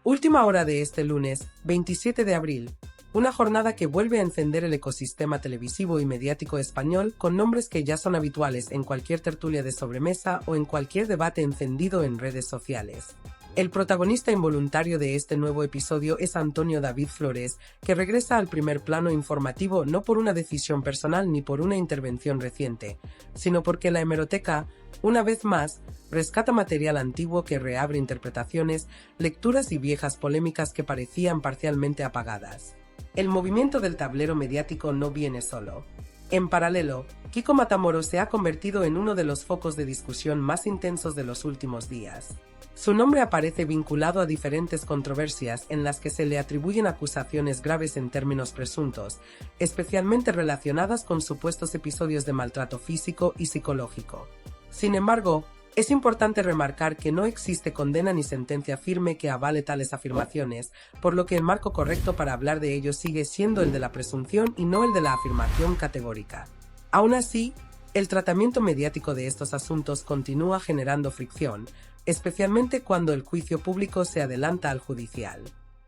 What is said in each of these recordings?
Última hora de este lunes, 27 de abril. Una jornada que vuelve a encender el ecosistema televisivo y mediático español con nombres que ya son habituales en cualquier tertulia de sobremesa o en cualquier debate encendido en redes sociales. El protagonista involuntario de este nuevo episodio es Antonio David Flores, que regresa al primer plano informativo no por una decisión personal ni por una intervención reciente, sino porque la hemeroteca, una vez más, rescata material antiguo que reabre interpretaciones, lecturas y viejas polémicas que parecían parcialmente apagadas. El movimiento del tablero mediático no viene solo. En paralelo, Kiko Matamoros se ha convertido en uno de los focos de discusión más intensos de los últimos días. Su nombre aparece vinculado a diferentes controversias en las que se le atribuyen acusaciones graves en términos presuntos, especialmente relacionadas con supuestos episodios de maltrato físico y psicológico. Sin embargo, es importante remarcar que no existe condena ni sentencia firme que avale tales afirmaciones, por lo que el marco correcto para hablar de ello sigue siendo el de la presunción y no el de la afirmación categórica. Aún así, el tratamiento mediático de estos asuntos continúa generando fricción, especialmente cuando el juicio público se adelanta al judicial.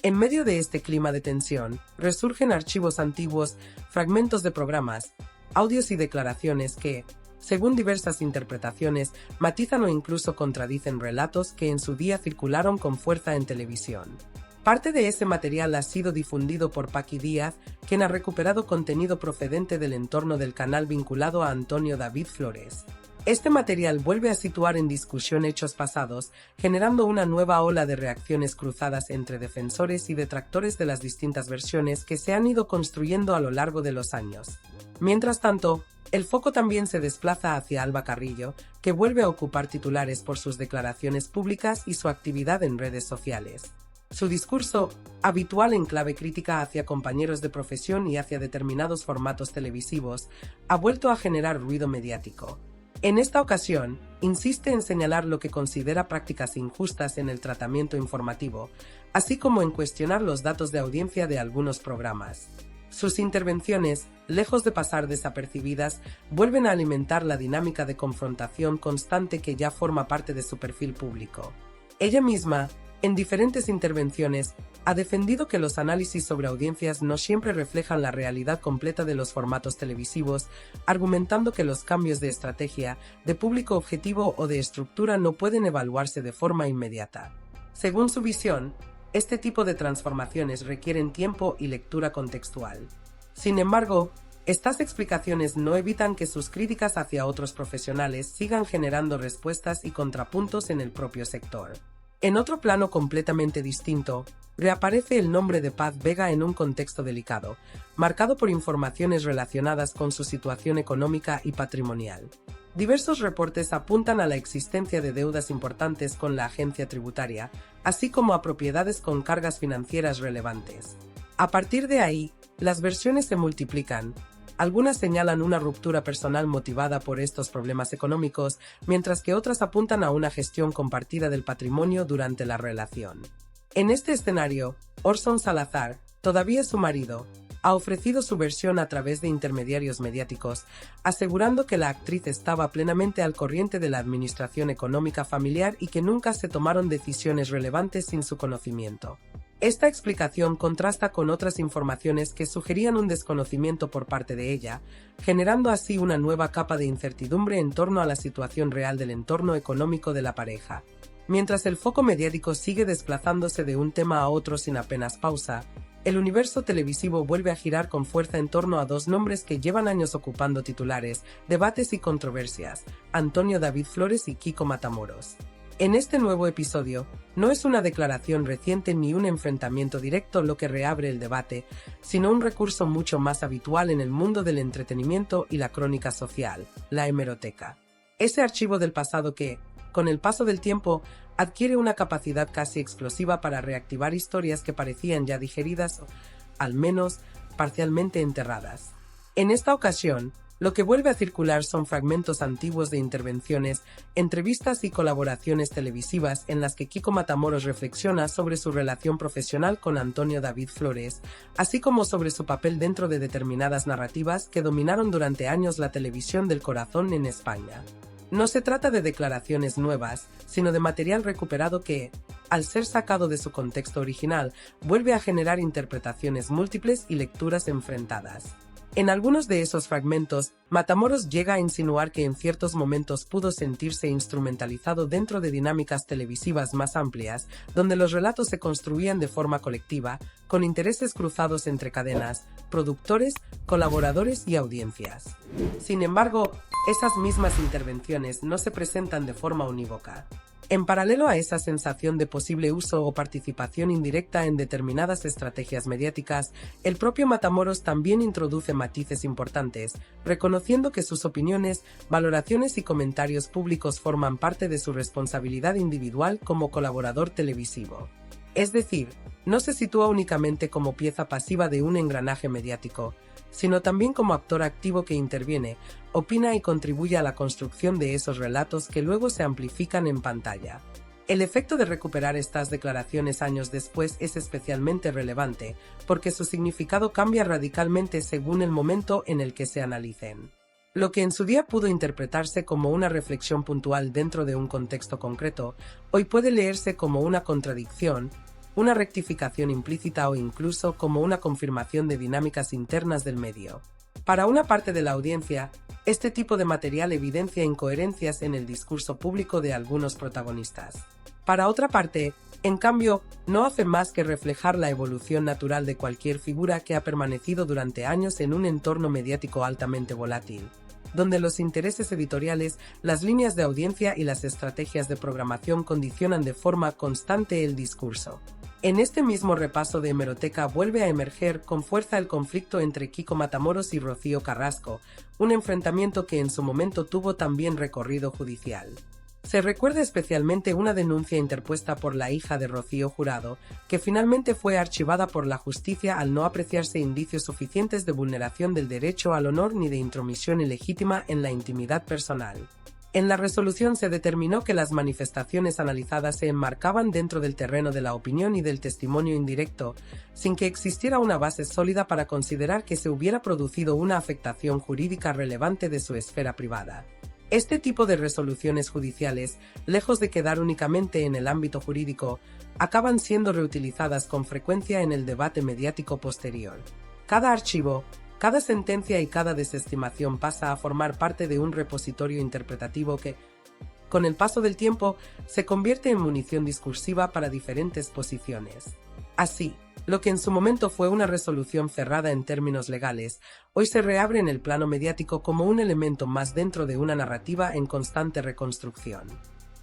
En medio de este clima de tensión, resurgen archivos antiguos, fragmentos de programas, audios y declaraciones que, según diversas interpretaciones, matizan o incluso contradicen relatos que en su día circularon con fuerza en televisión. Parte de ese material ha sido difundido por Paqui Díaz, quien ha recuperado contenido procedente del entorno del canal vinculado a Antonio David Flores. Este material vuelve a situar en discusión hechos pasados, generando una nueva ola de reacciones cruzadas entre defensores y detractores de las distintas versiones que se han ido construyendo a lo largo de los años. Mientras tanto, el foco también se desplaza hacia Alba Carrillo, que vuelve a ocupar titulares por sus declaraciones públicas y su actividad en redes sociales. Su discurso, habitual en clave crítica hacia compañeros de profesión y hacia determinados formatos televisivos, ha vuelto a generar ruido mediático. En esta ocasión, insiste en señalar lo que considera prácticas injustas en el tratamiento informativo, así como en cuestionar los datos de audiencia de algunos programas. Sus intervenciones, lejos de pasar desapercibidas, vuelven a alimentar la dinámica de confrontación constante que ya forma parte de su perfil público. Ella misma, en diferentes intervenciones, ha defendido que los análisis sobre audiencias no siempre reflejan la realidad completa de los formatos televisivos, argumentando que los cambios de estrategia, de público objetivo o de estructura no pueden evaluarse de forma inmediata. Según su visión, este tipo de transformaciones requieren tiempo y lectura contextual. Sin embargo, estas explicaciones no evitan que sus críticas hacia otros profesionales sigan generando respuestas y contrapuntos en el propio sector. En otro plano completamente distinto, reaparece el nombre de Paz Vega en un contexto delicado, marcado por informaciones relacionadas con su situación económica y patrimonial. Diversos reportes apuntan a la existencia de deudas importantes con la agencia tributaria, así como a propiedades con cargas financieras relevantes. A partir de ahí, las versiones se multiplican. Algunas señalan una ruptura personal motivada por estos problemas económicos, mientras que otras apuntan a una gestión compartida del patrimonio durante la relación. En este escenario, Orson Salazar, todavía su marido, ha ofrecido su versión a través de intermediarios mediáticos, asegurando que la actriz estaba plenamente al corriente de la administración económica familiar y que nunca se tomaron decisiones relevantes sin su conocimiento. Esta explicación contrasta con otras informaciones que sugerían un desconocimiento por parte de ella, generando así una nueva capa de incertidumbre en torno a la situación real del entorno económico de la pareja. Mientras el foco mediático sigue desplazándose de un tema a otro sin apenas pausa, el universo televisivo vuelve a girar con fuerza en torno a dos nombres que llevan años ocupando titulares, debates y controversias: Antonio David Flores y Kiko Matamoros. En este nuevo episodio, no es una declaración reciente ni un enfrentamiento directo lo que reabre el debate, sino un recurso mucho más habitual en el mundo del entretenimiento y la crónica social, la hemeroteca. Ese archivo del pasado que, con el paso del tiempo, adquiere una capacidad casi explosiva para reactivar historias que parecían ya digeridas o, al menos, parcialmente enterradas. En esta ocasión, lo que vuelve a circular son fragmentos antiguos de intervenciones, entrevistas y colaboraciones televisivas en las que Kiko Matamoros reflexiona sobre su relación profesional con Antonio David Flores, así como sobre su papel dentro de determinadas narrativas que dominaron durante años la televisión del corazón en España. No se trata de declaraciones nuevas, sino de material recuperado que, al ser sacado de su contexto original, vuelve a generar interpretaciones múltiples y lecturas enfrentadas. En algunos de esos fragmentos, Matamoros llega a insinuar que en ciertos momentos pudo sentirse instrumentalizado dentro de dinámicas televisivas más amplias, donde los relatos se construían de forma colectiva, con intereses cruzados entre cadenas, productores, colaboradores y audiencias. Sin embargo, esas mismas intervenciones no se presentan de forma unívoca. En paralelo a esa sensación de posible uso o participación indirecta en determinadas estrategias mediáticas, el propio Matamoros también introduce matices importantes, reconociendo que sus opiniones, valoraciones y comentarios públicos forman parte de su responsabilidad individual como colaborador televisivo. Es decir, no se sitúa únicamente como pieza pasiva de un engranaje mediático, sino también como actor activo que interviene, opina y contribuye a la construcción de esos relatos que luego se amplifican en pantalla. El efecto de recuperar estas declaraciones años después es especialmente relevante, porque su significado cambia radicalmente según el momento en el que se analicen. Lo que en su día pudo interpretarse como una reflexión puntual dentro de un contexto concreto, hoy puede leerse como una contradicción, una rectificación implícita o incluso como una confirmación de dinámicas internas del medio. Para una parte de la audiencia, este tipo de material evidencia incoherencias en el discurso público de algunos protagonistas. Para otra parte, en cambio, no hace más que reflejar la evolución natural de cualquier figura que ha permanecido durante años en un entorno mediático altamente volátil, donde los intereses editoriales, las líneas de audiencia y las estrategias de programación condicionan de forma constante el discurso. En este mismo repaso de hemeroteca vuelve a emerger con fuerza el conflicto entre Kiko Matamoros y Rocío Carrasco, un enfrentamiento que en su momento tuvo también recorrido judicial. Se recuerda especialmente una denuncia interpuesta por la hija de Rocío Jurado, que finalmente fue archivada por la justicia al no apreciarse indicios suficientes de vulneración del derecho al honor ni de intromisión ilegítima en la intimidad personal. En la resolución se determinó que las manifestaciones analizadas se enmarcaban dentro del terreno de la opinión y del testimonio indirecto, sin que existiera una base sólida para considerar que se hubiera producido una afectación jurídica relevante de su esfera privada. Este tipo de resoluciones judiciales, lejos de quedar únicamente en el ámbito jurídico, acaban siendo reutilizadas con frecuencia en el debate mediático posterior. Cada archivo, cada sentencia y cada desestimación pasa a formar parte de un repositorio interpretativo que, con el paso del tiempo, se convierte en munición discursiva para diferentes posiciones. Así, lo que en su momento fue una resolución cerrada en términos legales, hoy se reabre en el plano mediático como un elemento más dentro de una narrativa en constante reconstrucción.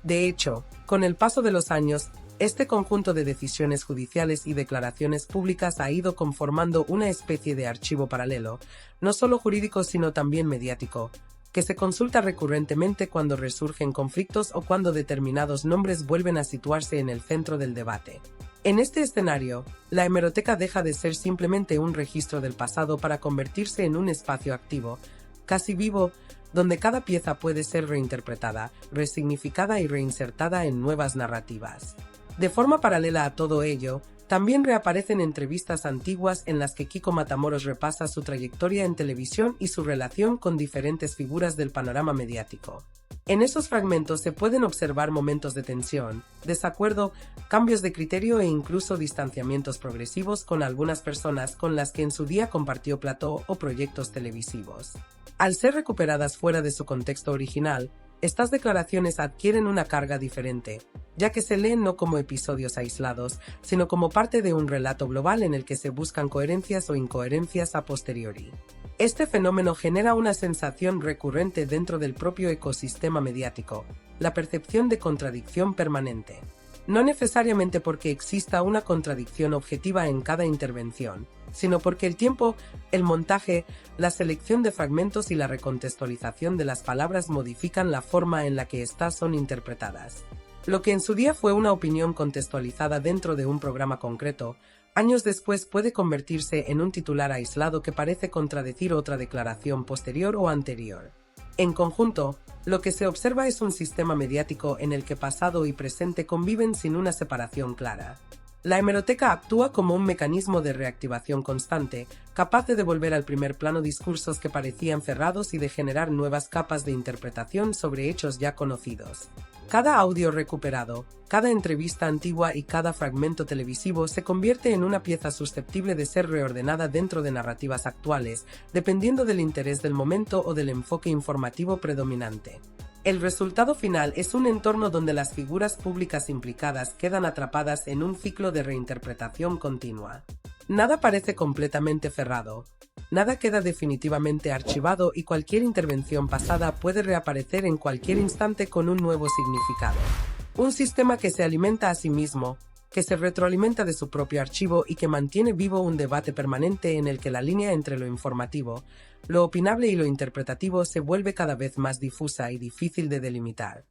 De hecho, con el paso de los años, este conjunto de decisiones judiciales y declaraciones públicas ha ido conformando una especie de archivo paralelo, no solo jurídico sino también mediático, que se consulta recurrentemente cuando resurgen conflictos o cuando determinados nombres vuelven a situarse en el centro del debate. En este escenario, la hemeroteca deja de ser simplemente un registro del pasado para convertirse en un espacio activo, casi vivo, donde cada pieza puede ser reinterpretada, resignificada y reinsertada en nuevas narrativas. De forma paralela a todo ello, también reaparecen entrevistas antiguas en las que Kiko Matamoros repasa su trayectoria en televisión y su relación con diferentes figuras del panorama mediático. En esos fragmentos se pueden observar momentos de tensión, desacuerdo, cambios de criterio e incluso distanciamientos progresivos con algunas personas con las que en su día compartió plató o proyectos televisivos. Al ser recuperadas fuera de su contexto original, estas declaraciones adquieren una carga diferente, ya que se leen no como episodios aislados, sino como parte de un relato global en el que se buscan coherencias o incoherencias a posteriori. Este fenómeno genera una sensación recurrente dentro del propio ecosistema mediático, la percepción de contradicción permanente. No necesariamente porque exista una contradicción objetiva en cada intervención, sino porque el tiempo, el montaje, la selección de fragmentos y la recontextualización de las palabras modifican la forma en la que éstas son interpretadas. Lo que en su día fue una opinión contextualizada dentro de un programa concreto, años después puede convertirse en un titular aislado que parece contradecir otra declaración posterior o anterior. En conjunto, lo que se observa es un sistema mediático en el que pasado y presente conviven sin una separación clara. La hemeroteca actúa como un mecanismo de reactivación constante, capaz de devolver al primer plano discursos que parecían cerrados y de generar nuevas capas de interpretación sobre hechos ya conocidos. Cada audio recuperado, cada entrevista antigua y cada fragmento televisivo se convierte en una pieza susceptible de ser reordenada dentro de narrativas actuales, dependiendo del interés del momento o del enfoque informativo predominante. El resultado final es un entorno donde las figuras públicas implicadas quedan atrapadas en un ciclo de reinterpretación continua. Nada parece completamente cerrado, nada queda definitivamente archivado y cualquier intervención pasada puede reaparecer en cualquier instante con un nuevo significado. Un sistema que se alimenta a sí mismo, que se retroalimenta de su propio archivo y que mantiene vivo un debate permanente en el que la línea entre lo informativo, lo opinable y lo interpretativo se vuelve cada vez más difusa y difícil de delimitar.